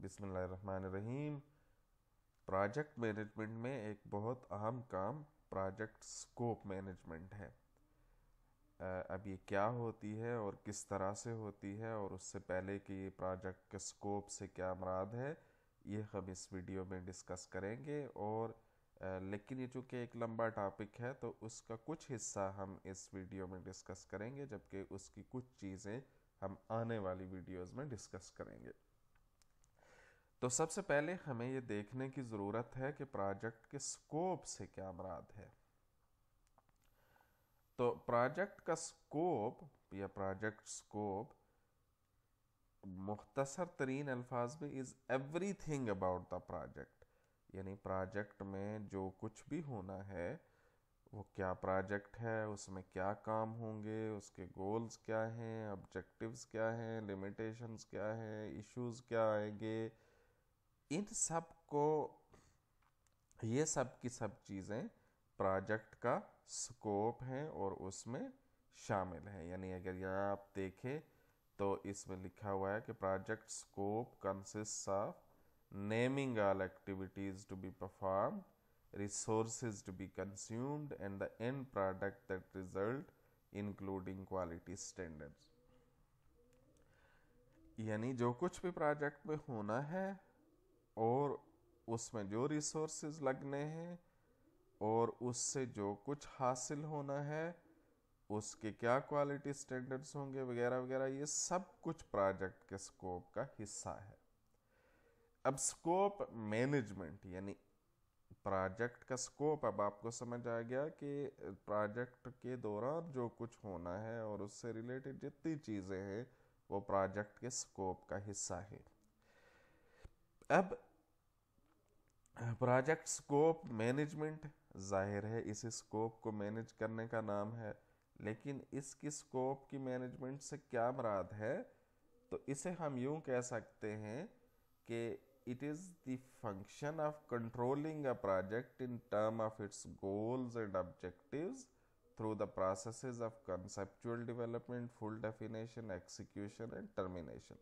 बिस्मिल्लाहिर्रहमानिर्रहीम। Project management में एक बहुत अहम काम प्रोजेक्ट स्कोप मैनेजमेंट है। अब ये क्या होती है और किस तरह से होती है, और उससे पहले कि ये प्रोजेक्ट के स्कोप से क्या मुराद है, ये हम इस वीडियो में डिस्कस करेंगे। और लेकिन ये चूँकि एक लंबा टॉपिक है तो उसका कुछ हिस्सा हम इस वीडियो में डिस्कस करेंगे, जबकि उसकी कुछ चीज़ें हम आने वाली वीडियोज़ में डिस्कस करेंगे। तो सबसे पहले हमें ये देखने की ज़रूरत है कि प्रोजेक्ट के स्कोप से क्या मुराद है। तो प्रोजेक्ट का स्कोप या प्रोजेक्ट स्कोप मुख्तसर तरीन अल्फाज में is everything about the project, यानी प्रोजेक्ट में जो कुछ भी होना है वो क्या प्रोजेक्ट है, उसमें क्या काम होंगे, उसके गोल्स क्या हैं, ऑब्जेक्टिव्स क्या हैं, लिमिटेशंस क्या हैं, इश्यूज क्या आएंगे, इन सब को, ये सब की सब चीज़ें प्रोजेक्ट का स्कोप हैं और उसमें शामिल हैं। यानी अगर यहाँ आप देखें तो इसमें लिखा हुआ है कि project scope consist of naming all activities to be perform, resources to be consumed and the end product that result including quality standards. यानी जो कुछ भी प्रोजेक्ट में होना है और उसमें जो रिसोर्सेज लगने हैं और उससे जो कुछ हासिल होना है, उसके क्या क्वालिटी स्टैंडर्ड्स होंगे वगैरह वगैरह, ये सब कुछ प्रोजेक्ट के स्कोप का हिस्सा है। अब स्कोप मैनेजमेंट यानी प्रोजेक्ट का स्कोप, अब आपको समझ आ गया कि प्रोजेक्ट के दौरान जो कुछ होना है और उससे रिलेटेड जितनी चीज़ें हैं वो प्रोजेक्ट के स्कोप का हिस्सा है। अब प्रोजेक्ट स्कोप मैनेजमेंट, जाहिर है इस स्कोप को मैनेज करने का नाम है, लेकिन इसकी स्कोप की मैनेजमेंट से क्या मुराद है, तो इसे हम यूं कह सकते हैं कि it is the function of controlling a project in term of its goals and objectives through the processes of conceptual development, full definition, execution and termination.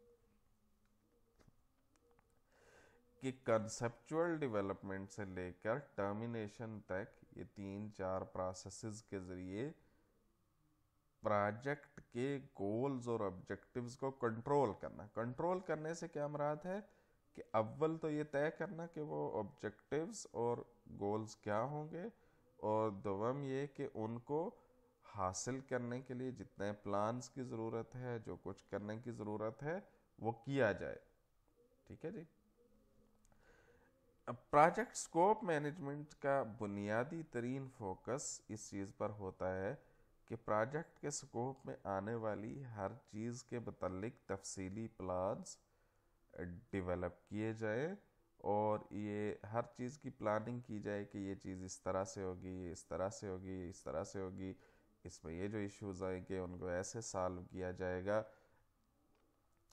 कि कंसेप्चुअल डेवलपमेंट से लेकर टर्मिनेशन तक ये 3-4 प्रोसेसेस के ज़रिए प्रोजेक्ट के goals और objectives को कंट्रोल करना। कंट्रोल करने से क्या मुराद है कि अव्वल तो ये तय करना कि वो ऑब्जेक्टिव्स और गोल्स क्या होंगे, और दोम ये कि उनको हासिल करने के लिए जितने प्लान्स की ज़रूरत है, जो कुछ करने की ज़रूरत है, वो किया जाए। ठीक है जी। प्रोजेक्ट स्कोप मैनेजमेंट का बुनियादी तरीन फोकस इस चीज़ पर होता है कि प्रोजेक्ट के स्कोप में आने वाली हर चीज़ के मुतल्लिक तफसीली प्लान्स डेवलप किए जाए, और ये हर चीज़ की प्लानिंग की जाए कि ये चीज़ इस तरह से होगी, ये इस तरह से होगी, इस तरह से होगी, इसमें ये जो इश्यूज आएंगे उनको ऐसे सॉल्व किया जाएगा,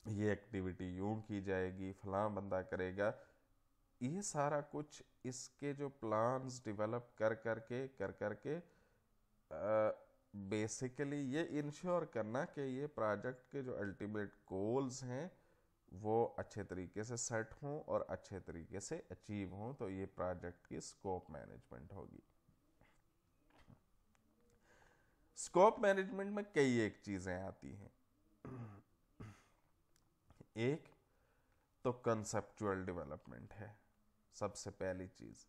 ये एक्टिविटी यूं की जाएगी, फलां बंदा करेगा। ये सारा कुछ इसके जो प्लान्स डेवलप कर करके बेसिकली ये इंश्योर करना कि ये प्रोजेक्ट के जो अल्टीमेट गोल्स हैं वो अच्छे तरीके से सेट हों और अच्छे तरीके से अचीव हों, तो ये प्रोजेक्ट की स्कोप मैनेजमेंट होगी। स्कोप मैनेजमेंट में कई एक चीज़ें आती हैं। एक तो कंसेप्चुअल डेवलपमेंट है सबसे पहली चीज़।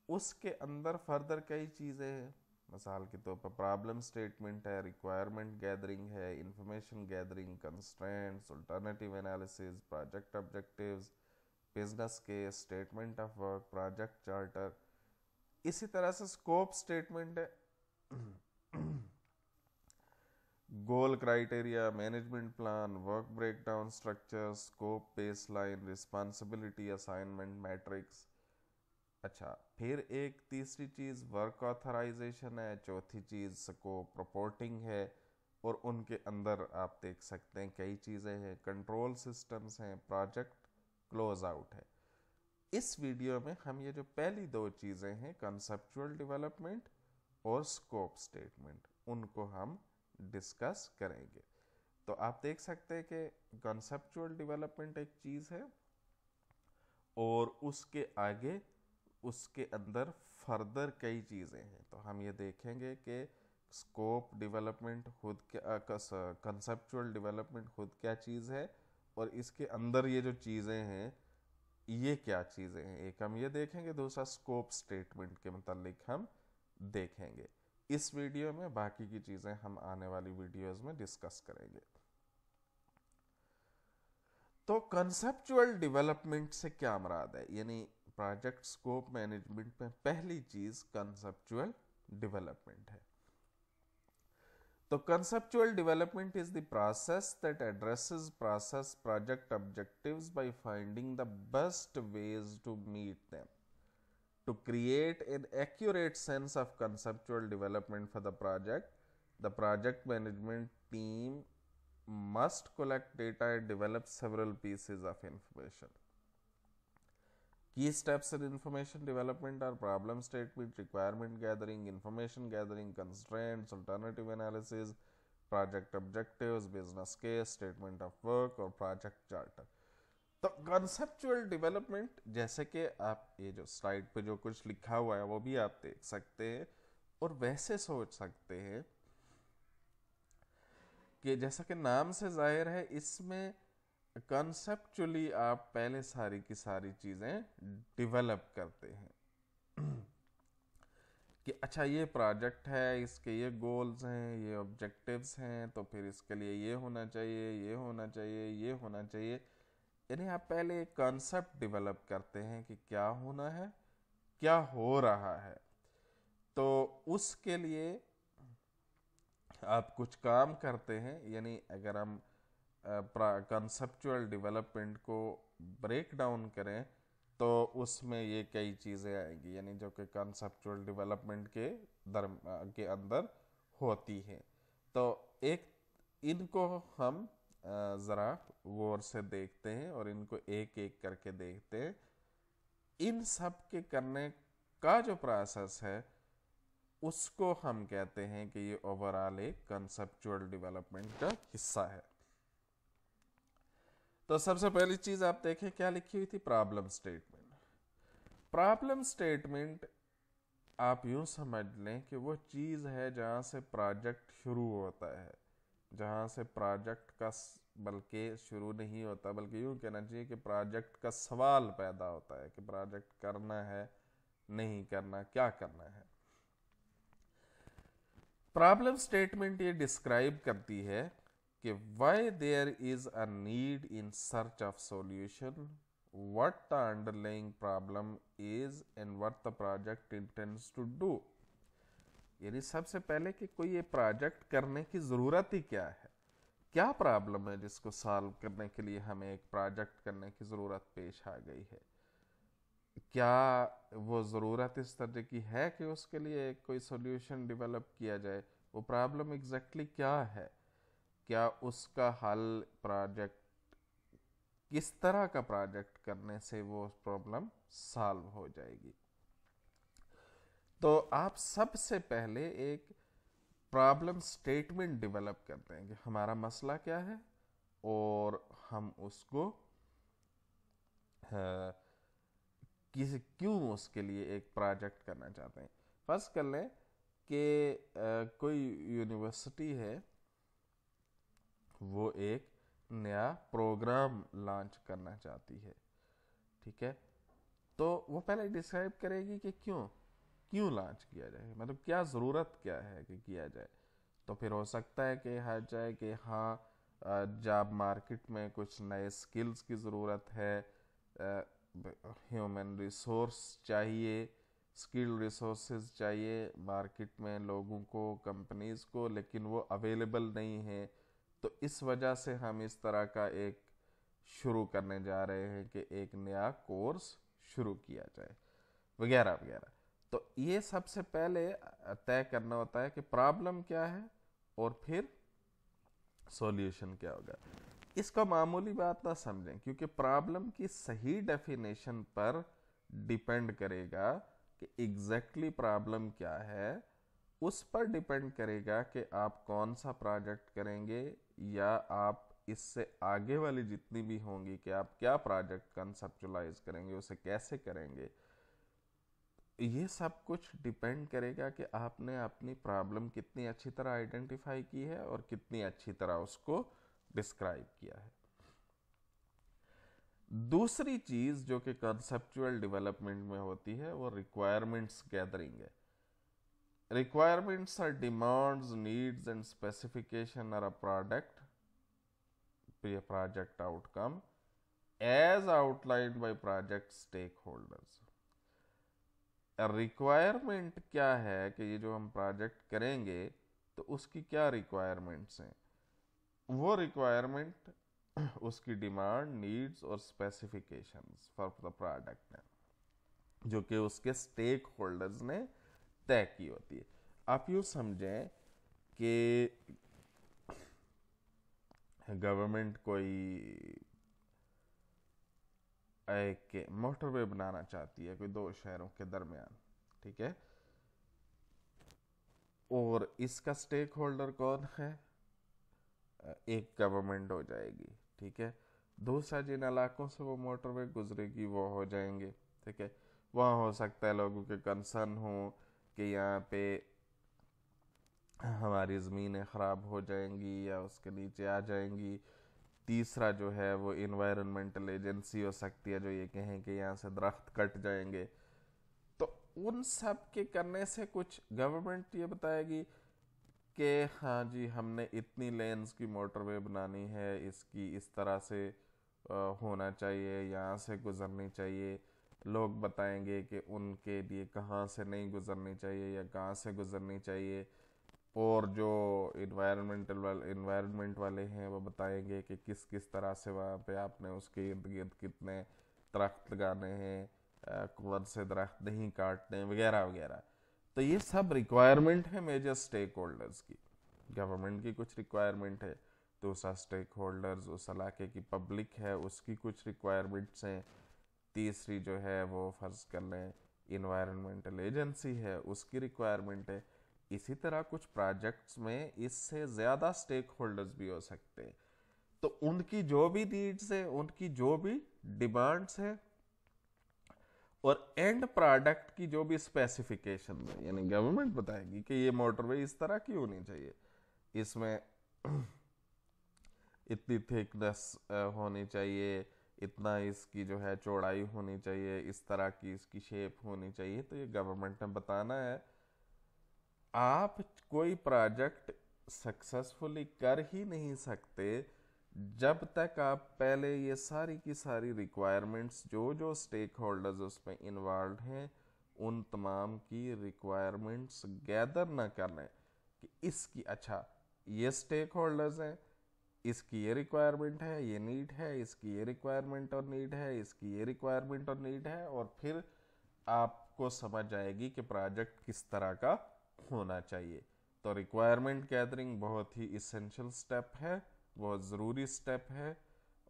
उसके अंदर फर्दर कई चीज़ें हैं, मिसाल के तौर पर प्रॉब्लम स्टेटमेंट है, रिक्वायरमेंट गैदरिंग है, information gathering, constraints, alternative analysis, project objectives, business case, statement of work, project charter. इसी तरह से स्कोप स्टेटमेंट है, goal criteria, management plan, work breakdown structure, scope baseline, responsibility assignment matrix. अच्छा, फिर एक तीसरी चीज़ वर्क ऑथराइजेशन है, चौथी चीज़ स्कोप रिपोर्टिंग है, और उनके अंदर आप देख सकते हैं कई चीज़ें हैं, कंट्रोल सिस्टम्स हैं, प्रोजेक्ट क्लोज आउट है। इस वीडियो में हम ये जो पहली दो चीज़ें हैं, कंसेप्चुअल डेवलपमेंट और स्कोप स्टेटमेंट, उनको हम डिस्कस करेंगे। तो आप देख सकते हैं कि कंसेप्चुअल डेवलपमेंट एक चीज़ है और उसके आगे उसके अंदर फर्दर कई चीज़ें हैं। तो हम ये देखेंगे कि स्कोप डेवलपमेंट खुद क्या, कंसेप्चुअल डेवलपमेंट खुद क्या चीज़ है, और इसके अंदर ये जो चीज़ें हैं ये क्या चीज़ें हैं, एक हम ये देखेंगे, दूसरा स्कोप स्टेटमेंट के मतलब हम देखेंगे। इस वीडियो में बाकी की चीज़ें हम आने वाली वीडियोस में डिस्कस करेंगे। तो कंसेप्चुअल डेवलपमेंट से क्या मुराद है, यानी प्रोजेक्ट स्कोप मैनेजमेंट में पहली चीज कंसेप्चुअल डेवलपमेंट है। तो conceptual development is the process that addresses process project objectives by finding the best ways to meet them, to create an accurate sense of conceptual development for the project management team must collect data and develop several pieces of information. Key steps in information development are problem statement, requirement gathering, information gathering, constraints, alternative analysis, project objectives, business case, statement of work और project charter। तो conceptual development, जैसे कि आप ये जो slide पे जो कुछ लिखा हुआ है वो भी आप देख सकते हैं और वैसे सोच सकते हैं कि जैसा कि नाम से जाहिर है, इसमें कंसेप्चुअली आप पहले सारी की सारी चीज़ें डेवलप करते हैं कि अच्छा ये प्रोजेक्ट है, इसके ये गोल्स हैं, ये ऑब्जेक्टिव्स हैं, तो फिर इसके लिए ये होना चाहिए, ये होना चाहिए, ये होना चाहिए। यानी आप पहले एक कॉन्सेप्ट डेवलप करते हैं कि क्या होना है, क्या हो रहा है। तो उसके लिए आप कुछ काम करते हैं। यानी अगर हम कंसेप्चुअल डेवलपमेंट को ब्रेक डाउन करें तो उसमें ये कई चीज़ें आएंगी, यानी जो कि कंसेप्चुअल डेवलपमेंट के अंदर होती हैं। तो एक इनको हम ज़रा गौर से देखते हैं और इनको एक एक करके देखते हैं। इन सब के करने का जो प्रोसेस है उसको हम कहते हैं कि ये ओवरऑल एक कंसेप्चुअल डेवलपमेंट का हिस्सा है। तो सबसे पहली चीज आप देखें क्या लिखी हुई थी, प्रॉब्लम स्टेटमेंट। प्रॉब्लम स्टेटमेंट आप यूं समझ लें कि वो चीज है जहां से प्रोजेक्ट शुरू होता है, जहां से प्रोजेक्ट का बल्कि शुरू नहीं होता, बल्कि यूं कहना चाहिए कि प्रोजेक्ट का सवाल पैदा होता है कि प्रोजेक्ट करना है, नहीं करना, क्या करना है। प्रॉब्लम स्टेटमेंट ये डिस्क्राइब करती है कि why there is a need in search of solution, what the underlying problem is and what the project intends to do. यानी सबसे पहले कि कोई ये प्रोजेक्ट करने की जरूरत ही क्या है, क्या प्रॉब्लम है जिसको सॉल्व करने के लिए हमें एक प्रोजेक्ट करने की ज़रूरत पेश आ गई है। क्या वो ज़रूरत इस तरह की है कि उसके लिए कोई सॉल्यूशन डेवलप किया जाए, वो प्रॉब्लम एग्जैक्टली क्या है, क्या उसका हल प्रोजेक्ट, किस तरह का प्रोजेक्ट करने से वो प्रॉब्लम सॉल्व हो जाएगी। तो आप सबसे पहले एक प्रॉब्लम स्टेटमेंट डेवलप करते हैं कि हमारा मसला क्या है और हम उसको क्यों उसके लिए एक प्रोजेक्ट करना चाहते हैं। फर्स्ट कर लें कि कोई यूनिवर्सिटी है, वो एक नया प्रोग्राम लॉन्च करना चाहती है, ठीक है। तो वो पहले डिसाइड करेगी कि क्यों लॉन्च किया जाए, मतलब क्या ज़रूरत क्या है कि किया जाए। तो फिर हो सकता है कि हाँ जाए कि हाँ जॉब मार्केट में कुछ नए स्किल्स की ज़रूरत है, ह्यूमन रिसोर्स चाहिए, स्किल रिसोर्सेज चाहिए मार्केट में लोगों को, कंपनीज को, लेकिन वो अवेलेबल नहीं है। तो इस वजह से हम इस तरह का एक शुरू करने जा रहे हैं कि एक नया कोर्स शुरू किया जाए, वगैरह वगैरह। तो ये सबसे पहले तय करना होता है कि प्रॉब्लम क्या है और फिर सॉल्यूशन क्या होगा। इसका मामूली बात ना समझें, क्योंकि प्रॉब्लम की सही डेफिनेशन पर डिपेंड करेगा कि एग्जैक्टली प्रॉब्लम क्या है। उस पर डिपेंड करेगा कि आप कौन सा प्रोजेक्ट करेंगे या आप इससे आगे वाली जितनी भी होंगी कि आप क्या प्रोजेक्ट कंसेप्चुलाइज करेंगे, उसे कैसे करेंगे, ये सब कुछ डिपेंड करेगा कि आपने अपनी प्रॉब्लम कितनी अच्छी तरह आइडेंटिफाई की है और कितनी अच्छी तरह उसको डिस्क्राइब किया है। दूसरी चीज जो कि कंसेप्चुअल डेवलपमेंट में होती है वो रिक्वायरमेंट्स गैदरिंग है। Requirements are demands, needs, and specification are a project outcome as outlined by project stakeholders. Requirement क्या है कि ये जो हम प्रोजेक्ट करेंगे तो उसकी क्या रिक्वायरमेंट्स हैं, वो रिक्वायरमेंट उसकी डिमांड, नीड्स और स्पेसिफिकेशंस फॉर द प्रोडक्ट है, जो कि उसके स्टेक होल्डर्स ने तय की होती है। आप यूँ समझें कि गवर्नमेंट कोई एक मोटरवे बनाना चाहती है कोई दो शहरों के दरमियान, ठीक है, और इसका स्टेक होल्डर कौन है, एक गवर्नमेंट हो जाएगी, ठीक है। दूसरा जिन इलाकों से वो मोटरवे गुजरेगी वो हो जाएंगे, ठीक है। वहाँ हो सकता है लोगों के कंसर्न हो कि यहाँ पे हमारी ज़मीनें ख़राब हो जाएंगी या उसके नीचे आ जाएंगी। तीसरा जो है वो इन्वायरमेंटल एजेंसी हो सकती है जो ये कहें कि यहाँ से दरख्त कट जाएंगे। तो उन सब के करने से कुछ गवर्नमेंट ये बताएगी कि हाँ जी हमने इतनी लेन्स की मोटरवे बनानी है, इसकी इस तरह से होना चाहिए, यहाँ से गुजरनी चाहिए। लोग बताएंगे कि उनके लिए कहाँ से नहीं गुजरनी चाहिए या कहाँ से गुजरनी चाहिए, और जो इन्वायरमेंट वाले हैं वो बताएंगे कि किस किस तरह से वहाँ पे आपने उसके इर्द गिर्द कितने दरख्त लगाने हैं, कौन से दरख्त नहीं काटने, वगैरह वगैरह। तो ये सब रिक्वायरमेंट है मेजर स्टेक होल्डर्स की। गवर्नमेंट की कुछ रिक्वायरमेंट है, दूसरा स्टेक होल्डर्स उस इलाके की पब्लिक है उसकी कुछ रिक्वायरमेंट्स हैं, तीसरी जो है वो फर्ज कर लें इन्वायरमेंटल एजेंसी है उसकी रिक्वायरमेंट है। इसी तरह कुछ प्रोजेक्ट्स में इससे ज़्यादा स्टेक होल्डर्स भी हो सकते हैं, तो उनकी जो भी नीड्स है, उनकी जो भी डिमांड्स है, और एंड प्रोडक्ट की जो भी स्पेसिफिकेशन है, यानी गवर्नमेंट बताएगी कि ये मोटरवे इस तरह की होनी चाहिए, इसमें इतनी थिकनेस होनी चाहिए, इतना इसकी जो है चौड़ाई होनी चाहिए, इस तरह की इसकी शेप होनी चाहिए। तो ये गवर्नमेंट ने बताना है। आप कोई प्रोजेक्ट सक्सेसफुली कर ही नहीं सकते जब तक आप पहले ये सारी की सारी रिक्वायरमेंट्स जो जो स्टेक होल्डर्स उसमें इन्वॉल्व हैं उन तमाम की रिक्वायरमेंट्स गैदर ना कर लें कि इसकी अच्छा ये स्टेक होल्डर्स हैं, इसकी ये रिक्वायरमेंट है, ये नीड है, इसकी ये रिक्वायरमेंट और नीड है, इसकी ये रिक्वायरमेंट और नीड है, और फिर आपको समझ आएगी कि प्रोजेक्ट किस तरह का होना चाहिए। तो रिक्वायरमेंट गैदरिंग बहुत ही इसेंशियल स्टेप है, बहुत ज़रूरी स्टेप है,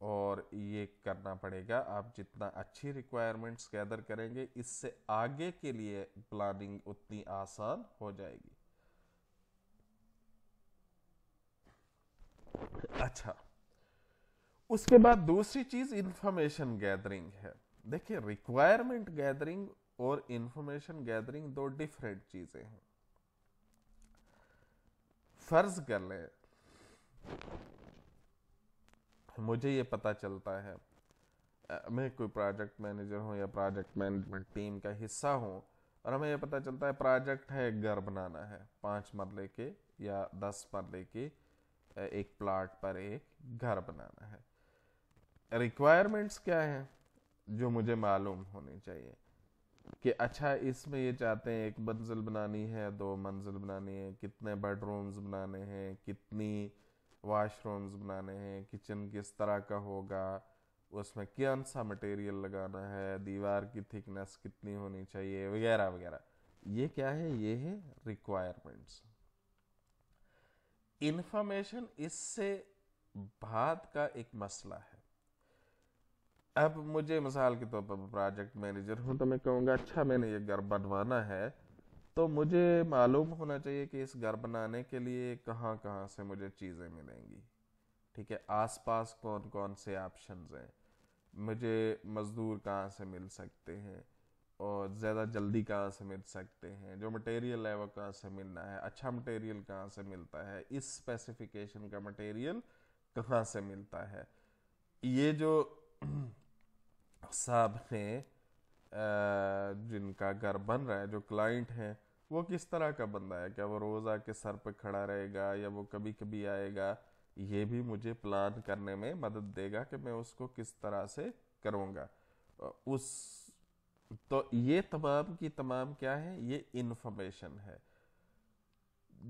और ये करना पड़ेगा। आप जितना अच्छी रिक्वायरमेंट्स गैदर करेंगे इससे आगे के लिए प्लानिंग उतनी आसान हो जाएगी। अच्छा, उसके बाद दूसरी चीज इंफॉर्मेशन गैदरिंग है। देखिए रिक्वायरमेंट गैदरिंग और इंफॉर्मेशन गैदरिंग दो डिफरेंट चीजें हैं। फर्ज कर लें मुझे ये पता चलता है मैं कोई प्रोजेक्ट मैनेजर हूँ या प्रोजेक्ट मैनेजमेंट टीम का हिस्सा हूँ, और हमें ये पता चलता है प्रोजेक्ट है एक घर बनाना है 5 मरले के या 10 मरले के एक प्लाट पर एक घर बनाना है। रिक्वायरमेंट्स क्या हैं जो मुझे मालूम होनी चाहिए कि अच्छा इसमें ये चाहते हैं 1 मंजिल बनानी है, 2 मंजिल बनानी है, कितने बेडरूम्स बनाने हैं, कितनी वॉशरूम्स बनाने हैं, किचन किस तरह का होगा, उसमें कौन सा मटेरियल लगाना है, दीवार की थिकनेस कितनी होनी चाहिए, वगैरह वगैरह। ये क्या है, ये है रिक्वायरमेंट्स। इंफॉर्मेशन इससे बाद का एक मसला है। अब मुझे मिसाल के तौर पर प्रोजेक्ट मैनेजर हूं तो मैं कहूँगा अच्छा मैंने ये घर बनवाना है तो मुझे मालूम होना चाहिए कि इस घर बनाने के लिए कहाँ कहाँ से मुझे चीज़ें मिलेंगी, ठीक है, आसपास कौन कौन से ऑप्शंस हैं, मुझे मज़दूर कहाँ से मिल सकते हैं, और ज़्यादा जल्दी कहाँ से मिल सकते हैं, जो मटेरियल है वो कहाँ से मिलना है, अच्छा मटेरियल कहाँ से मिलता है, इस स्पेसिफिकेशन का मटेरियल कहाँ से मिलता है, ये जो साहब हैं जिनका घर बन रहा है, जो क्लाइंट हैं, वो किस तरह का बंदा है, क्या वो रोज़ आके सर पे खड़ा रहेगा या वो कभी कभी आएगा, ये भी मुझे प्लान करने में मदद देगा कि मैं उसको किस तरह से करूँगा। उस तो ये तमाम की तमाम क्या है, ये इंफॉर्मेशन है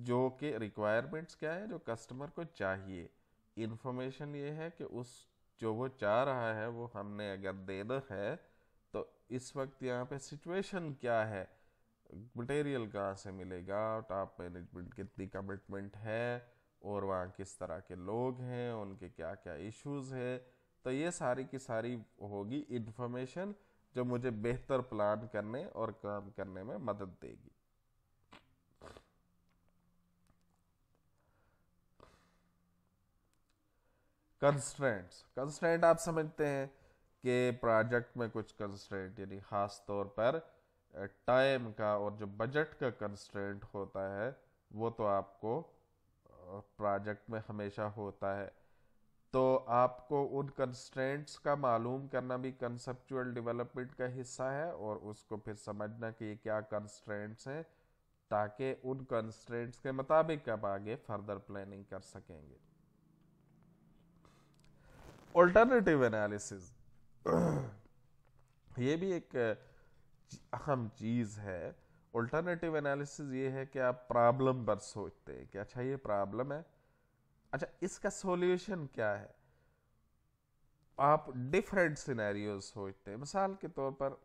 जो कि रिक्वायरमेंट्स क्या है, जो कस्टमर को चाहिए। इंफॉर्मेशन ये है कि उस जो वो चाह रहा है वो हमने अगर देना है, तो इस वक्त यहाँ पे सिचुएशन क्या है, मटेरियल कहाँ से मिलेगा, टॉप मैनेजमेंट कितनी कमिटमेंट है, और वहाँ किस तरह के लोग हैं, उनके क्या क्या इश्यूज है। तो ये सारी की सारी होगी इंफॉर्मेशन जो मुझे बेहतर प्लान करने और काम करने में मदद देगी। कंस्ट्रेंट आप समझते हैं कि प्रोजेक्ट में कुछ कंस्ट्रेंट, यानी खास तौर पर टाइम का और जो बजट का कंस्ट्रेंट होता है, वो तो आपको प्रोजेक्ट में हमेशा होता है। तो आपको उन कंस्ट्रेंट्स का मालूम करना भी कंसेप्चुअल डेवलपमेंट का हिस्सा है, और उसको फिर समझना कि ये क्या कंस्ट्रेंट्स हैं, ताकि उन कंस्ट्रेंट्स के मुताबिक आप आगे फर्दर प्लानिंग कर सकेंगे। ऑल्टरनेटिव एनालिसिस ये भी एक अहम चीज़ है। ऑल्टरनेटिव एनालिसिस ये है कि आप प्रॉब्लम पर सोचते हैं कि अच्छा ये प्रॉब्लम है, अच्छा इसका सॉल्यूशन क्या है। आप डिफरेंट सिनेरियोज सोचते हैं। मिसाल के तौर पर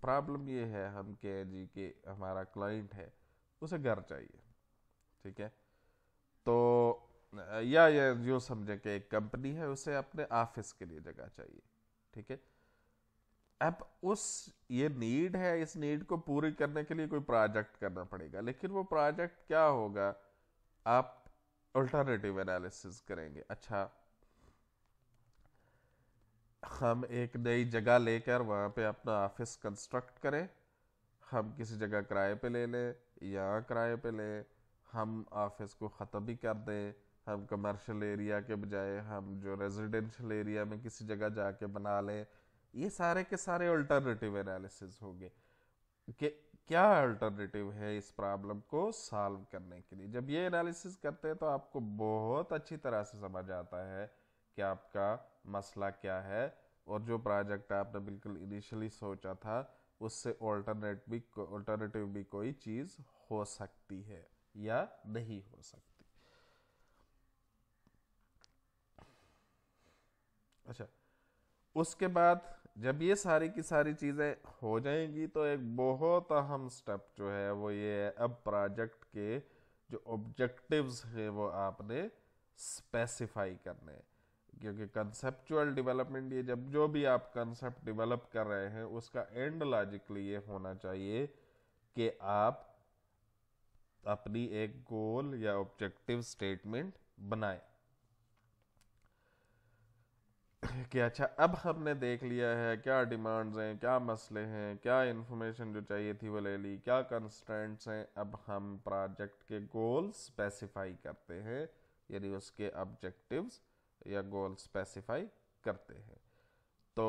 प्रॉब्लम ये है, हम कहें जी कि हमारा क्लाइंट है, उसे घर चाहिए, ठीक है, तो या जो समझे कि एक कंपनी है, उसे अपने ऑफिस के लिए जगह चाहिए, ठीक है। अब उस ये नीड है, इस नीड को पूरी करने के लिए कोई प्रोजेक्ट करना पड़ेगा, लेकिन वो प्रोजेक्ट क्या होगा, आप अल्टरनेटिव एनालिसिस करेंगे। अच्छा, हम एक नई जगह लेकर वहाँ पे अपना ऑफिस कंस्ट्रक्ट करें, हम किसी जगह किराए पे ले लें या किराए पे लें, हम ऑफिस को ख़त्म भी कर दें, हम कमर्शियल एरिया के बजाय हम जो रेजिडेंशियल एरिया में किसी जगह जाके बना लें, ये सारे के सारे अल्टरनेटिव एनालिसिस होंगे कि क्या अल्टरनेटिव है इस प्रॉब्लम को सॉल्व करने के लिए। जब ये एनालिसिस करते हैं तो आपको बहुत अच्छी तरह से समझ आता है कि आपका मसला क्या है, और जो प्रोजेक्ट आपने बिल्कुल इनिशियली सोचा था उससे ऑल्टरनेटिव भी कोई चीज़ हो सकती है या नहीं हो सकती। अच्छा, उसके बाद जब ये सारी की सारी चीज़ें हो जाएंगी तो एक बहुत अहम स्टेप जो है वो ये है, अब प्रोजेक्ट के जो ऑब्जेक्टिव्स हैं वो आपने स्पेसिफाई करने हैं। क्योंकि कंसेप्चुअल डेवलपमेंट, ये जब जो भी आप कंसेप्ट डेवलप कर रहे हैं उसका एंड लॉजिकली ये होना चाहिए कि आप अपनी एक गोल या ऑब्जेक्टिव स्टेटमेंट बनाएं कि अच्छा अब हमने देख लिया है क्या डिमांड्स हैं, क्या मसले हैं, क्या इन्फॉर्मेशन जो चाहिए थी वो ले ली, क्या कंस्ट्रेंट्स हैं, अब हम प्रोजेक्ट के गोल्स स्पेसिफाई करते हैं, यानी उसके ऑब्जेक्टिव्स या गोल स्पेसिफाई करते हैं। तो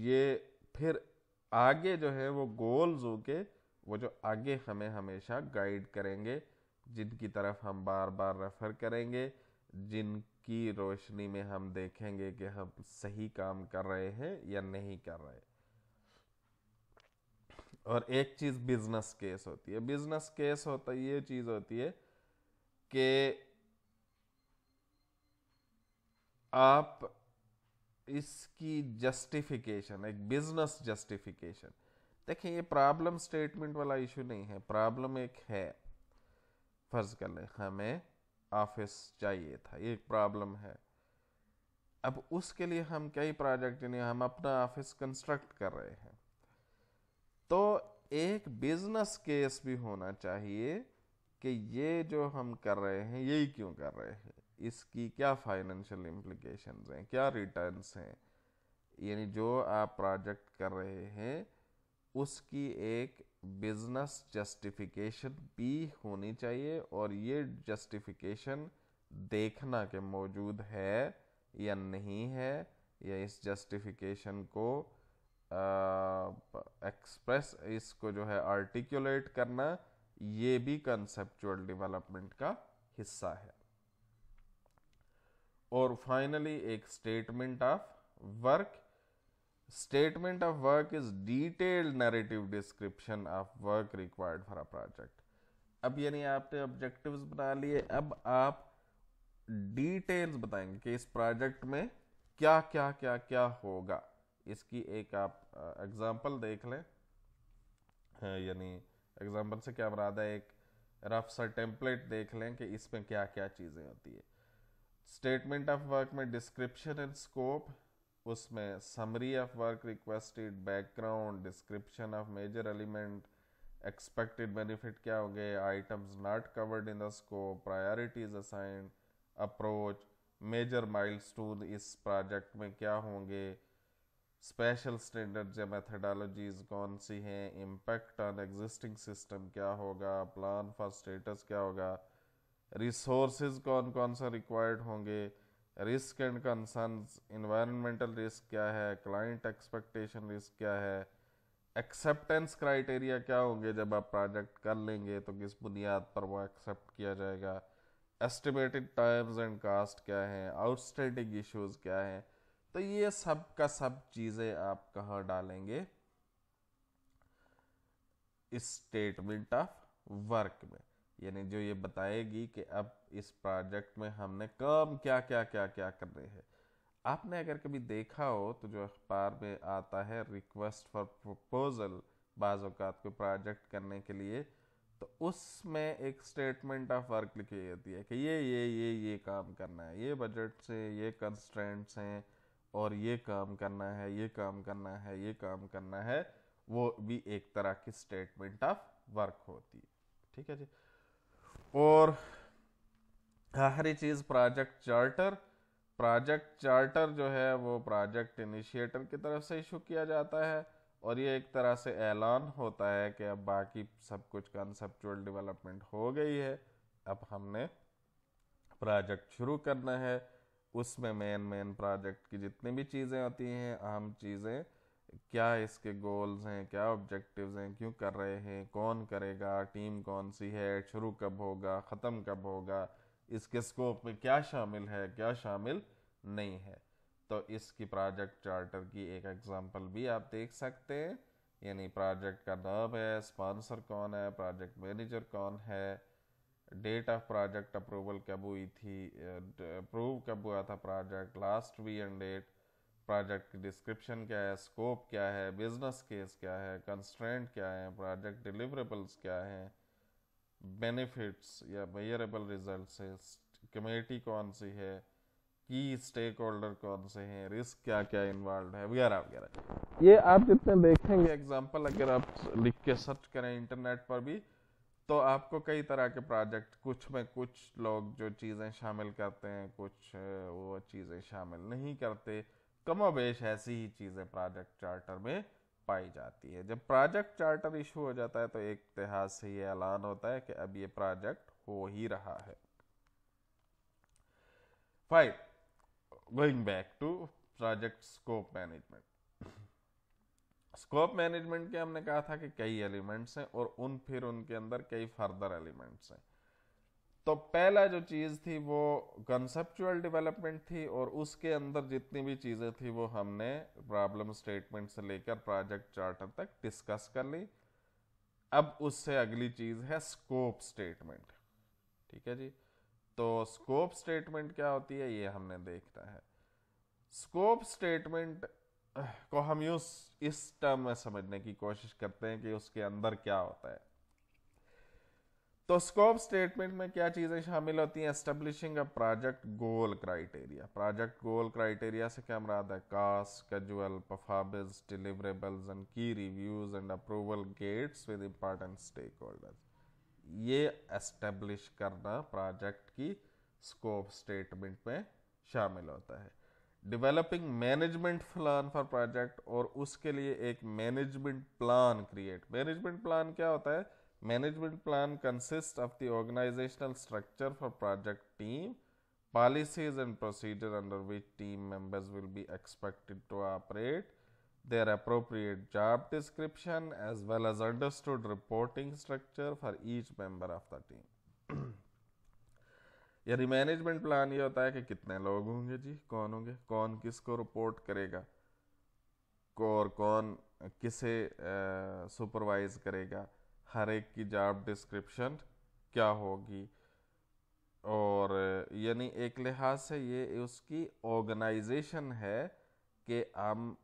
ये फिर आगे जो है वो गोल्स होके वो जो आगे हमें हमेशा गाइड करेंगे, जिनकी तरफ हम बार बार रेफर करेंगे, जिनकी रोशनी में हम देखेंगे कि हम सही काम कर रहे हैं या नहीं कर रहे। और एक चीज बिजनेस केस होती है। बिजनेस केस होता ये चीज होती है कि आप इसकी जस्टिफिकेशन, एक बिजनेस जस्टिफिकेशन, देखिए ये प्रॉब्लम स्टेटमेंट वाला इशू नहीं है। प्रॉब्लम एक है, फर्ज कर लें हमें ऑफिस चाहिए था, ये एक प्रॉब्लम है। अब उसके लिए हम कई प्रोजेक्ट, यानी हम अपना ऑफिस कंस्ट्रक्ट कर रहे हैं, तो एक बिजनेस केस भी होना चाहिए कि ये जो हम कर रहे हैं यही क्यों कर रहे हैं, इसकी क्या फाइनेंशियल इम्प्लीकेशंस हैं, क्या रिटर्न्स हैं, यानी जो आप प्रोजेक्ट कर रहे हैं उसकी एक बिजनेस जस्टिफिकेशन भी होनी चाहिए, और ये जस्टिफिकेशन देखना कि मौजूद है या नहीं है, या इस जस्टिफिकेशन को एक्सप्रेस इसको जो है आर्टिकुलेट करना, ये भी कंसेप्चुअल डेवलपमेंट का हिस्सा है। और फाइनली एक statement of work. Statement of work is detailed narrative description of work required for a project. अब यानी आपने ऑब्जेक्टिव्स बना लिए, अब आप डिटेल्स बताएंगे कि इस प्रोजेक्ट में क्या क्या क्या क्या होगा। इसकी एक आप एग्जांपल देख लें, यानी एग्जांपल से क्या मुराद है, एक रफ सा टेम्पलेट देख लें कि इसमें क्या क्या चीज़ें होती है। स्टेटमेंट ऑफ वर्क में डिस्क्रिप्शन एंड स्कोप, उसमें summary of work requested, background, description of major element, expected benefit क्या होंगे, items not covered in the scope, priorities assigned, approach, major milestone इस प्रोजेक्ट में क्या होंगे, स्पेशल स्टैंडर्ड्स या methodologies कौन सी हैं, इम्पैक्ट ऑन एग्जिस्टिंग सिस्टम क्या होगा, प्लान फॉर स्टेटस क्या होगा, रिसोर्सेज कौन कौन सा रिक्वायर्ड होंगे, risk and concerns, environmental risk क्या है, क्लाइंट एक्सपेक्टेशन रिस्क क्या है, एक्सेप्टेंस क्राइटेरिया क्या होंगे, जब आप प्रोजेक्ट कर लेंगे तो किस बुनियाद पर वो एक्सेप्ट किया जाएगा, एस्टिमेटेड टाइम्स एंड कास्ट क्या है, आउटस्टैंडिंग इश्यूज क्या हैं। तो ये सब का सब चीज़ें आप कहाँ डालेंगे, इस स्टेटमेंट ऑफ वर्क में, यानी जो ये बताएगी कि अब इस प्रोजेक्ट में हमने काम क्या क्या क्या क्या करने हैं। आपने अगर कभी देखा हो तो जो अखबार में आता है रिक्वेस्ट फॉर प्रपोजल, बाज़ औक़ात कोई प्रोजेक्ट करने के लिए, तो उसमें एक स्टेटमेंट ऑफ वर्क लिखी होती है कि ये काम करना है, ये बजट से ये कंस्ट्रेंट्स हैं, और ये काम करना है, ये काम करना है, ये काम करना है। वो भी एक तरह की स्टेटमेंट ऑफ वर्क होती है। ठीक है जी। और आखिरी चीज़ प्रोजेक्ट चार्टर। प्रोजेक्ट चार्टर जो है वो प्रोजेक्ट इनिशिएटर की तरफ से इशू किया जाता है, और ये एक तरह से ऐलान होता है कि अब बाकी सब कुछ कंसेप्चुअल डेवलपमेंट हो गई है, अब हमने प्रोजेक्ट शुरू करना है। उसमें मेन प्रोजेक्ट की जितनी भी चीज़ें होती हैं, अहम चीज़ें, क्या इसके गोल्स हैं, क्या ऑब्जेक्टिव्स हैं, क्यों कर रहे हैं, कौन करेगा, टीम कौन सी है, शुरू कब होगा, ख़त्म कब होगा, इसके स्कोप में क्या शामिल है, क्या शामिल नहीं है। तो इसकी प्रोजेक्ट चार्टर की एक एग्जांपल भी आप देख सकते हैं, यानी प्रोजेक्ट का नाम है, स्पॉन्सर कौन है, प्रोजेक्ट मैनेजर कौन है, डेट ऑफ प्रोजेक्ट अप्रूवल कब हुई थी, अप्रूव कब हुआ था project, last we end date, project की डिस्क्रिप्शन क्या है, स्कोप क्या है, बिजनेस केस क्या है, कंस्ट्रेंट क्या है, प्रोजेक्ट डिलीवरेबल्स क्या है, बेनिफिट्स या मेजरेबल रिजल्ट्स है, कमेटी कौन सी है, की स्टेक होल्डर कौन से हैं, रिस्क क्या क्या इन्वॉल्व है, वगैरह वगैरह। ये आप जितने देखेंगे एग्जांपल, अगर आप लिख के सर्च करें इंटरनेट पर भी, तो आपको कई तरह के प्रोजेक्ट, कुछ में कुछ लोग जो चीज़ें शामिल करते हैं, कुछ वो चीज़ें शामिल नहीं करते, कमोबेश ऐसी ही चीज़ें प्रोजेक्ट चार्टर में पाई जाती है। जब प्रोजेक्ट चार्टर इशू हो जाता है तो एक लिहाज से ये ऐलान होता है कि अब ये प्रोजेक्ट हो ही रहा है। Fine, going back to project scope management. Scope management के हमने कहा था कि कई एलिमेंट्स हैं, और फिर उनके अंदर कई फर्दर एलिमेंट्स हैं। तो पहला जो चीज़ थी वो कंसेप्चुअल डेवलपमेंट थी, और उसके अंदर जितनी भी चीज़ें थी वो हमने प्रॉब्लम स्टेटमेंट से लेकर प्रोजेक्ट चार्टर तक डिस्कस कर ली। अब उससे अगली चीज़ है स्कोप स्टेटमेंट। ठीक है जी। तो स्कोप स्टेटमेंट क्या होती है ये हमने देखना है। स्कोप स्टेटमेंट को हम यूज इस टर्म में समझने की कोशिश करते हैं कि उसके अंदर क्या होता है। तो स्कोप स्टेटमेंट में क्या चीजें शामिल होती हैं, establishing a project goal criteria. Project goal criteria से क्या मुराद है, cost, schedule, performance, deliverables and key reviews and approval gates with important stakeholders. ये एस्टेब्लिश करना प्रोजेक्ट की स्कोप स्टेटमेंट में शामिल होता है। Developing management plan for project, और उसके लिए एक management plan create. Management plan क्या होता है? Management plan consist of the organizational structure for project team, policies and procedure under which team members will be expected to operate, their appropriate job description, as well as understood reporting structure for each member of the team। यानी management plan ये होता है कि कितने लोग होंगे जी, कौन होंगे, कौन किसको रिपोर्ट करेगा, और कौन किसे सुपरवाइज करेगा, हर एक की जॉब डिस्क्रिप्शन क्या होगी, और यानी एक लिहाज से ये उसकी ऑर्गेनाइजेशन है कि हम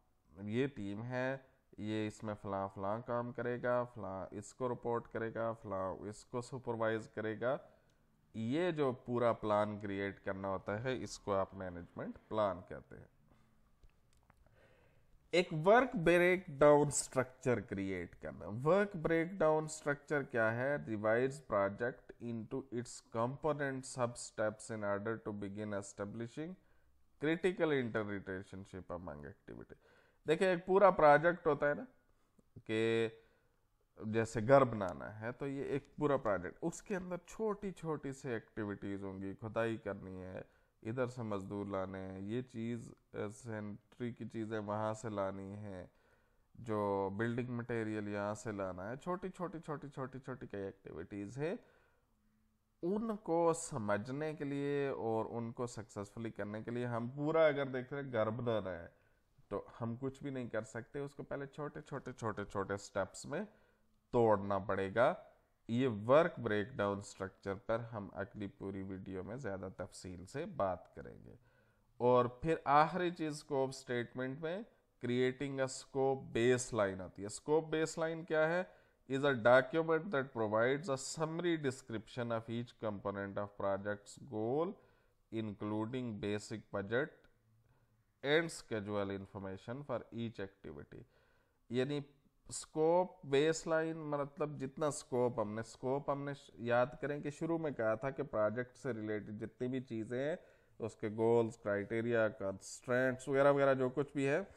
ये टीम है, ये इसमें फ़लाँ फ़लाँ काम करेगा, फ़लाँ इसको रिपोर्ट करेगा, फ़लाँ इसको सुपरवाइज करेगा। ये जो पूरा प्लान क्रिएट करना होता है, इसको आप मैनेजमेंट प्लान कहते हैं। एक work breakdown structure create करना। वर्क ब्रेक डाउन स्ट्रक्चर क्या है? Divides project into its component sub steps in order to begin establishing critical interrelationship among activity. देखिए, एक पूरा प्रोजेक्ट होता है ना, कि जैसे घर बनाना है, तो ये एक पूरा प्रोजेक्ट, उसके अंदर छोटी छोटी से एक्टिविटीज होंगी। खुदाई करनी है, इधर से मजदूर लाने हैं, ये चीज़ सेंट्री की चीज़ें वहाँ से लानी है, जो बिल्डिंग मटेरियल यहाँ से लाना है, छोटी छोटी छोटी छोटी छोटी कई एक्टिविटीज़ है। उनको समझने के लिए और उनको सक्सेसफुली करने के लिए हम पूरा, अगर देख रहे हैं घर बनाना है, तो हम कुछ भी नहीं कर सकते, उसको पहले छोटे छोटे छोटे छोटे स्टेप्स में तोड़ना पड़ेगा। ये वर्क ब्रेकडाउन स्ट्रक्चर पर हम अगली पूरी वीडियो में ज़्यादा तफसील से बात करेंगे। और फिर आखिरी चीज़ स्कोप स्टेटमेंट में creating a scope base line आती है। स्कोप बेस लाइन क्या है? Is a document that provides a summary description of each component of projects goal, including basic budget and schedule information for each activity. यानी scope baseline मतलब जितना scope हमने याद करें कि शुरू में कहा था कि प्रोजेक्ट से रिलेटेड जितनी भी चीज़ें हैं, उसके गोल्स, क्राइटेरिया, कंस्ट्रेंट्स वगैरह वगैरह जो कुछ भी है,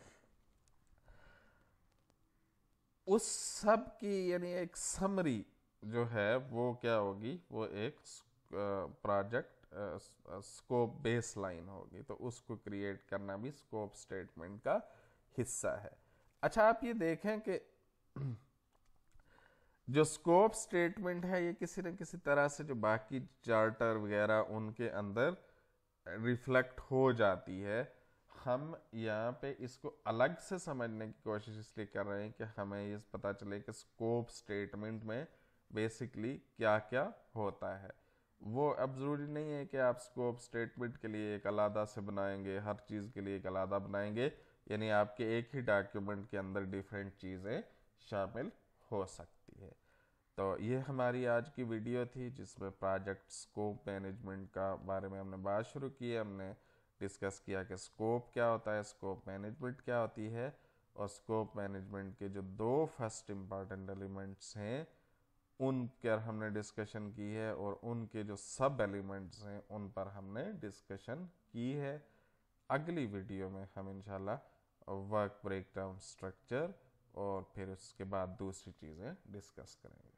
उस सब की यानी एक समरी जो है वो क्या होगी? वो एक प्रोजेक्ट स्कोप बेसलाइन होगी। तो उसको क्रिएट करना भी स्कोप स्टेटमेंट का हिस्सा है। अच्छा, आप ये देखें कि जो स्कोप स्टेटमेंट है, ये किसी न किसी तरह से जो बाकी चार्टर वगैरह उनके अंदर रिफ्लेक्ट हो जाती है। हम यहाँ पे इसको अलग से समझने की कोशिश इसलिए कर रहे हैं कि हमें ये पता चले कि स्कोप स्टेटमेंट में बेसिकली क्या क्या होता है। वो अब ज़रूरी नहीं है कि आप स्कोप स्टेटमेंट के लिए एक अलग से बनाएंगे, हर चीज़ के लिए एक अलग बनाएंगे, यानी आपके एक ही डॉक्यूमेंट के अंदर डिफरेंट चीज़ें शामिल हो सकती है। तो ये हमारी आज की वीडियो थी, जिसमें प्रोजेक्ट स्कोप मैनेजमेंट का बारे में हमने बात शुरू की है। हमने डिस्कस किया कि स्कोप क्या होता है, स्कोप मैनेजमेंट क्या होती है, और स्कोप मैनेजमेंट के जो दो फर्स्ट इम्पॉर्टेंट एलिमेंट्स हैं उन पर हमने डिस्कशन की है, और उनके जो सब एलिमेंट्स हैं उन पर हमने डिस्कशन की है। अगली वीडियो में हम इंशाल्लाह वर्क ब्रेकडाउन स्ट्रक्चर और फिर उसके बाद दूसरी चीज़ें डिस्कस करेंगे।